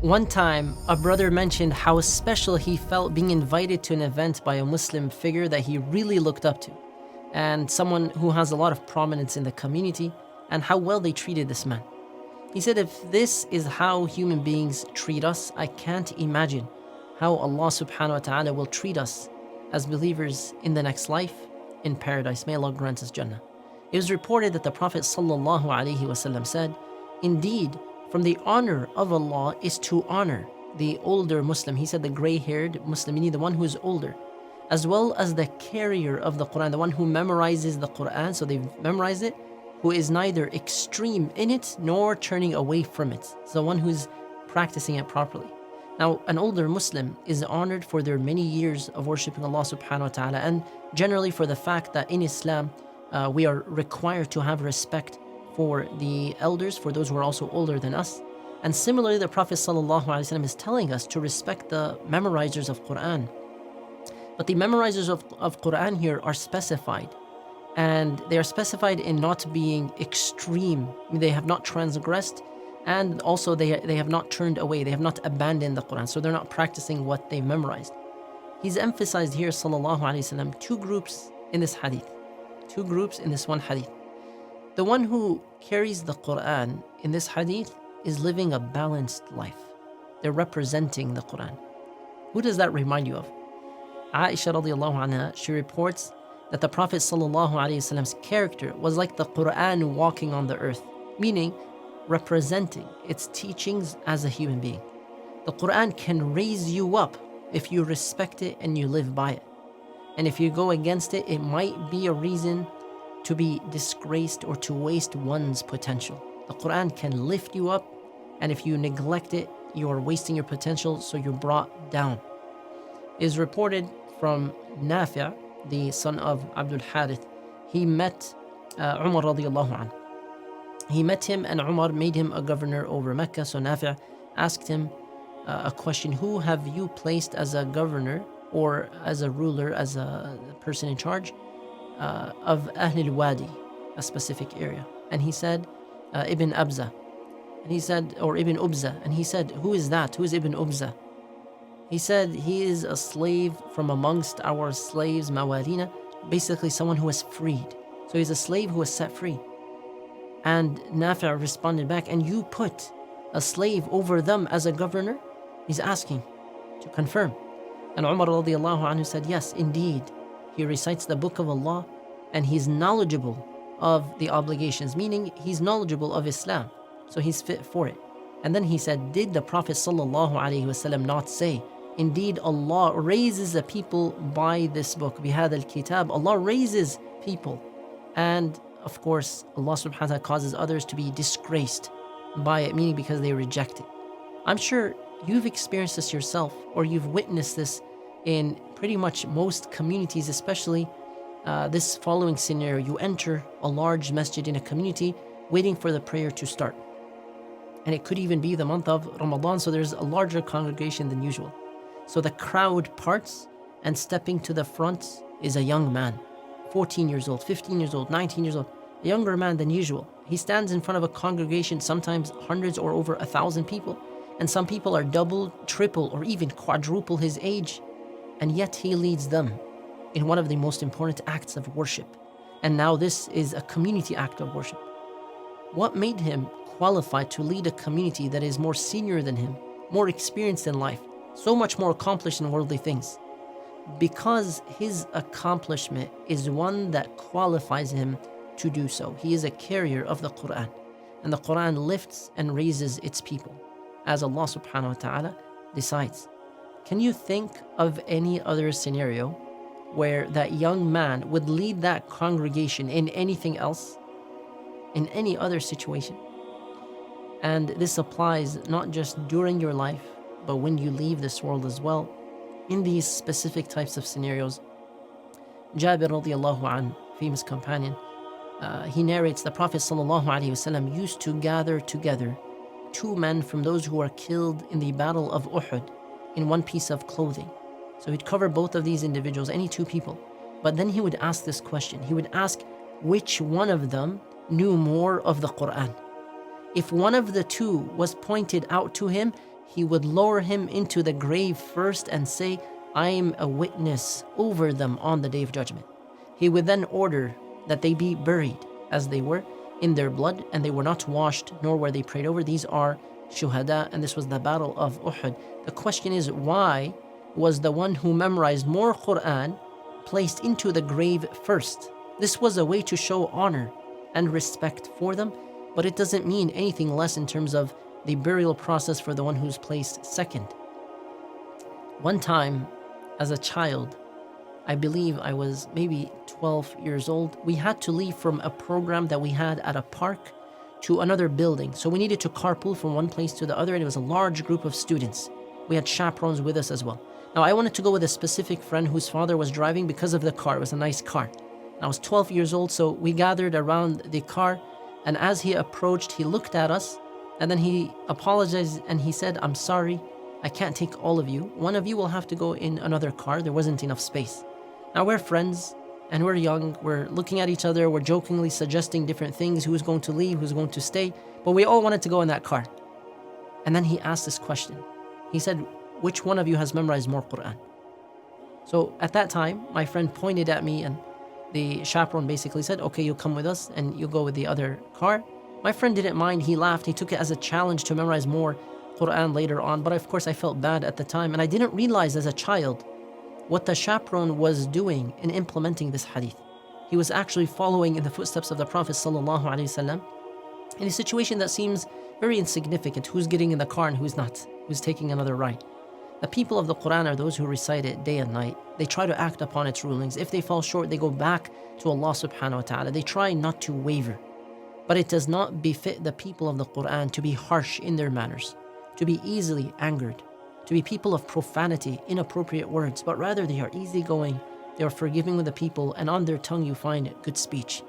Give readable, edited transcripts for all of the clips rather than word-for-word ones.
One time, a brother mentioned how special he felt being invited to an event by a Muslim figure that he really looked up to, and someone who has a lot of prominence in the community, and how well they treated this man. He said, if this is how human beings treat us, I can't imagine how Allah subhanahu wa ta'ala will treat us as believers in the next life, in paradise. May Allah grant us Jannah. It was reported that the Prophet sallallahu alaihi wasallam said, indeed, from the honor of Allah is to honor the older Muslim. He said the gray-haired Muslim, meaning the one who is older, as well as the carrier of the Quran, the one who memorizes the Quran, so they've memorized it, who is neither extreme in it nor turning away from it. So the one who's practicing it properly. Now, an older Muslim is honored for their many years of worshiping Allah subhanahu wa ta'ala, and generally for the fact that in Islam, we are required to have respect for the elders, for those who are also older than us. And similarly, the Prophet ﷺ is telling us to respect the memorizers of Quran. But the memorizers of Quran here are specified. And they are specified in not being extreme. They have not transgressed, and also they have not turned away. They have not abandoned the Quran. So they're not practicing what they've memorized. He's emphasized here, sallallahu alaihi wasallam, two groups in this hadith. Two groups in this one hadith. The one who carries the Quran in this hadith is living a balanced life. They're representing the Quran. Who does that remind you of? Aisha radiallahu anha, she reports that the Prophet sallallahu alaihi wasallam's character was like the Quran walking on the earth, meaning representing its teachings as a human being. The Quran can raise you up if you respect it and you live by it. And if you go against it, it might be a reason to be disgraced or to waste one's potential. The Quran can lift you up, and if you neglect it, you are wasting your potential, so you're brought down. It is reported from Nafi', the son of Abdul Harith. He met Umar radiallahu anhu. He met him, and Umar made him a governor over Mecca. So Nafi' asked him a question: who have you placed as a governor or as a ruler, as a person in charge of Ahl al-Wadi, a specific area? And he said, Ibn Abza. And he said, or Ibn Ubza. And he said, who is that? Who is Ibn Ubza? He said, he is a slave from amongst our slaves, Mawalina, basically someone who was freed. So he's a slave who was set free. And Nafi' responded back, and you put a slave over them as a governor? He's asking to confirm. And Umar radiallahu anhu said, yes, indeed. He recites the book of Allah, and he's knowledgeable of the obligations, meaning he's knowledgeable of Islam, so he's fit for it. And then he said, did the Prophet sallallahu alaihi wasallam not say, indeed Allah raises a people by this book, bihad al-kitab, Allah raises people. And of course, Allah subhanahu wa ta'ala causes others to be disgraced by it, meaning because they reject it. I'm sure you've experienced this yourself, or you've witnessed this in pretty much most communities, especially this following scenario. You enter a large masjid in a community waiting for the prayer to start. And it could even be the month of Ramadan, so there's a larger congregation than usual. So the crowd parts, and stepping to the front is a young man, 14 years old, 15 years old, 19 years old, a younger man than usual. He stands in front of a congregation, sometimes hundreds or over 1,000 people, and some people are double, triple, or even quadruple his age, and yet he leads them in one of the most important acts of worship. And now this is a community act of worship. What made him qualified to lead a community that is more senior than him, more experienced in life, so much more accomplished in worldly things? Because his accomplishment is one that qualifies him to do so. He is a carrier of the Quran, and the Quran lifts and raises its people, as Allah subhanahu wa ta'ala decides. Can you think of any other scenario where that young man would lead that congregation in anything else, in any other situation? And this applies not just during your life, but when you leave this world as well, in these specific types of scenarios. Jabir radiallahu anhu, famous companion, he narrates the Prophet sallallahu alaihi wasallam used to gather together two men from those who were killed in the battle of Uhud in one piece of clothing. So he'd cover both of these individuals, any two people. But then he would ask this question. He would ask which one of them knew more of the Quran. If one of the two was pointed out to him, he would lower him into the grave first and say, I am a witness over them on the Day of Judgment. He would then order that they be buried as they were in their blood, and they were not washed, nor were they prayed over. These are shuhada, and this was the battle of Uhud. The question is, why was the one who memorized more Quran placed into the grave first? This was a way to show honor and respect for them, but it doesn't mean anything less in terms of the burial process for the one who's placed second. One time, as a child, I believe I was maybe 12 years old, we had to leave from a program that we had at a park to another building. So we needed to carpool from one place to the other, and it was a large group of students. We had chaperones with us as well. Now, I wanted to go with a specific friend whose father was driving because of the car. It was a nice car. I was 12 years old, so we gathered around the car, and as he approached, he looked at us, and then he apologized, and he said, I'm sorry, I can't take all of you. One of you will have to go in another car. There wasn't enough space. Now, we're friends, and we're young. We're looking at each other. We're jokingly suggesting different things, who's going to leave, who's going to stay, but we all wanted to go in that car. And then he asked this question. He said, which one of you has memorized more Quran? So at that time, my friend pointed at me, and the chaperone basically said, okay, you'll come with us and you'll go with the other car. My friend didn't mind. He laughed. He took it as a challenge to memorize more Quran later on. But of course, I felt bad at the time, and I didn't realize as a child what the chaperone was doing in implementing this hadith. He was actually following in the footsteps of the Prophet ﷺ in a situation that seems very insignificant. Who's getting in the car and who's not? Who's taking another ride? The people of the Quran are those who recite it day and night. They try to act upon its rulings. If they fall short, they go back to Allah subhanahu wa ta'ala. They try not to waver. But it does not befit the people of the Quran to be harsh in their manners, to be easily angered, to be people of profanity, inappropriate words, but rather they are easygoing, they are forgiving with the people, and on their tongue you find good speech.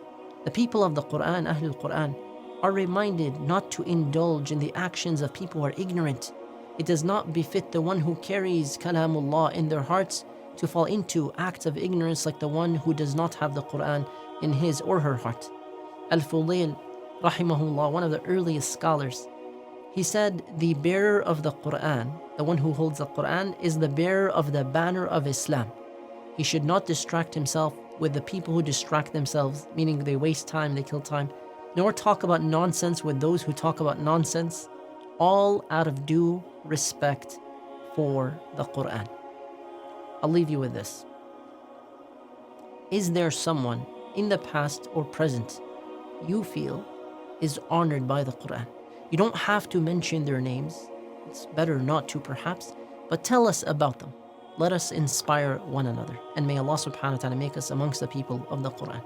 The people of the Quran, Ahlul Quran, are reminded not to indulge in the actions of people who are ignorant. It does not befit the one who carries kalamullah in their hearts to fall into acts of ignorance like the one who does not have the Quran in his or her heart. Al-Fulayl, rahimahullah, one of the earliest scholars, he said, the bearer of the Quran, the one who holds the Quran, is the bearer of the banner of Islam. He should not distract himself with the people who distract themselves, meaning they waste time, they kill time, nor talk about nonsense with those who talk about nonsense, all out of due respect for the Quran. I'll leave you with this. Is there someone in the past or present you feel is honored by the Quran? You don't have to mention their names. It's better not to, perhaps, but tell us about them. Let us inspire one another, and may Allah subhanahu wa ta'ala make us amongst the people of the Quran.